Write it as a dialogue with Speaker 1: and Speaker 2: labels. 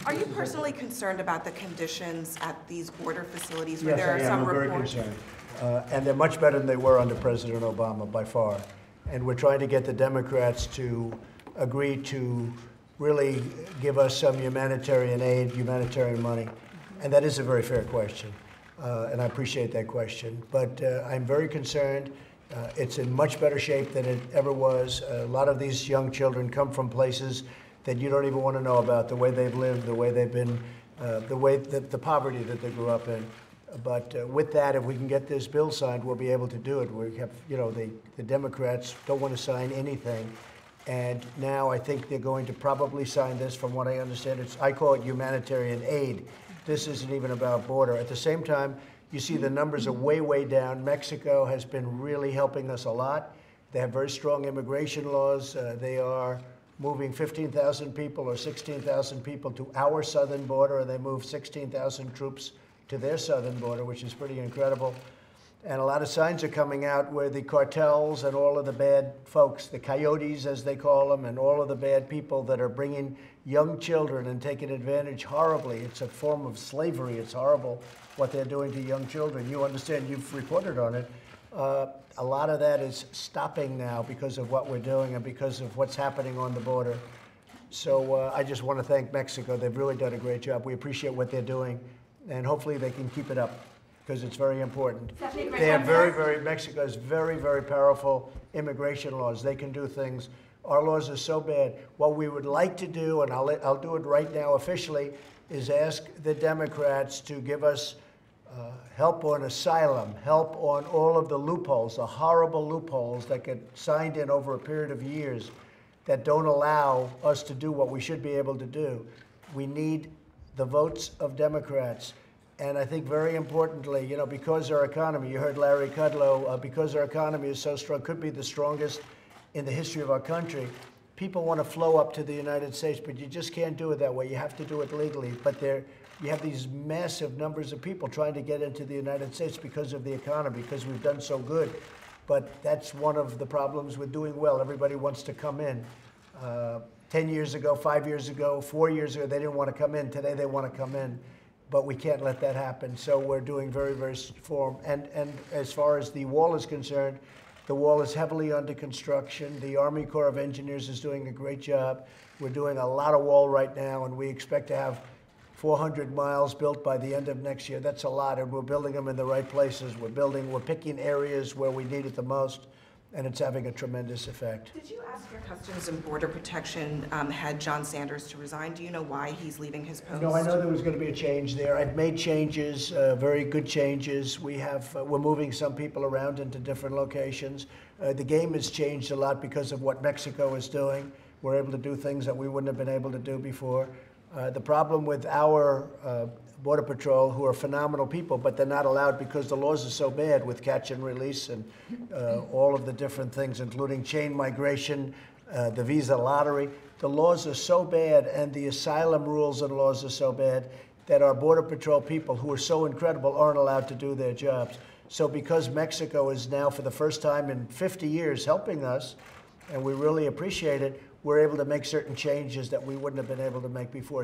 Speaker 1: Are you personally concerned about the conditions at these border facilities where
Speaker 2: Yes,
Speaker 1: there are
Speaker 2: I am.
Speaker 1: some
Speaker 2: I'm very
Speaker 1: reports?
Speaker 2: concerned. And they're much better than they were under President Obama, by far. And we're trying to get the Democrats to agree to really give us some humanitarian aid, humanitarian money. And that is a very fair question. And I appreciate that question. But I'm very concerned. It's in much better shape than it ever was. A lot of these young children come from places that you don't even want to know about, the way they've lived, the way they've been, the poverty that they grew up in. But with that, if we can get this bill signed, we'll be able to do it. We have, you know, the Democrats don't want to sign anything. And now I think they're going to probably sign this. From what I understand, I call it humanitarian aid. This isn't even about border. At the same time, you see the numbers are way, way down. Mexico has been really helping us a lot. They have very strong immigration laws. They are moving 15,000 people or 16,000 people to our southern border, and they move 16,000 troops to their southern border, which is pretty incredible. And a lot of signs are coming out where the cartels and all of the bad folks, the coyotes as they call them, and all of the bad people that are bringing young children and taking advantage horribly. It's a form of slavery. It's horrible what they're doing to young children. You understand, you've reported on it. A lot of that is stopping now because of what we're doing and because of what's happening on the border. So I just want to thank Mexico. They've really done a great job. We appreciate what they're doing, and hopefully they can keep it up, because it's very important. They have Mexico has very, very powerful immigration laws. They can do things. Our laws are so bad. What we would like to do, and I'll do it right now officially, is ask the Democrats to give us help on asylum, help on all of the loopholes, the horrible loopholes that get signed in over a period of years that don't allow us to do what we should be able to do. We need the votes of Democrats. And I think very importantly, you know, because our economy, you heard Larry Kudlow, because our economy is so strong, could be the strongest in the history of our country, people want to flow up to the United States, but you just can't do it that way. You have to do it legally. But you have these massive numbers of people trying to get into the United States because of the economy, because we've done so good. But that's one of the problems with doing well. Everybody wants to come in. 10 years ago, 5 years ago, 4 years ago, they didn't want to come in. Today they want to come in. But we can't let that happen. So we're doing very, very firm. And as far as the wall is concerned, the wall is heavily under construction. The Army Corps of Engineers is doing a great job. We're doing a lot of wall right now, and we expect to have 400 miles built by the end of next year. That's a lot, and we're building them in the right places. We're picking areas where we need it the most, and it's having a tremendous effect.
Speaker 1: Did you ask your Customs and Border Protection head, John Sanders, to resign? Do you know why he's leaving his post?
Speaker 2: No, I know there was going to be a change there. I've made changes, very good changes. We're moving some people around into different locations. The game has changed a lot because of what Mexico is doing. We're able to do things that we wouldn't have been able to do before. The problem with our Border Patrol, who are phenomenal people, but they're not allowed because the laws are so bad with catch and release and all of the different things, including chain migration, the visa lottery. The laws are so bad, and the asylum rules and laws are so bad that our Border Patrol people, who are so incredible, aren't allowed to do their jobs. So because Mexico is now, for the first time in 50 years, helping us, and we really appreciate it, we're able to make certain changes that we wouldn't have been able to make before.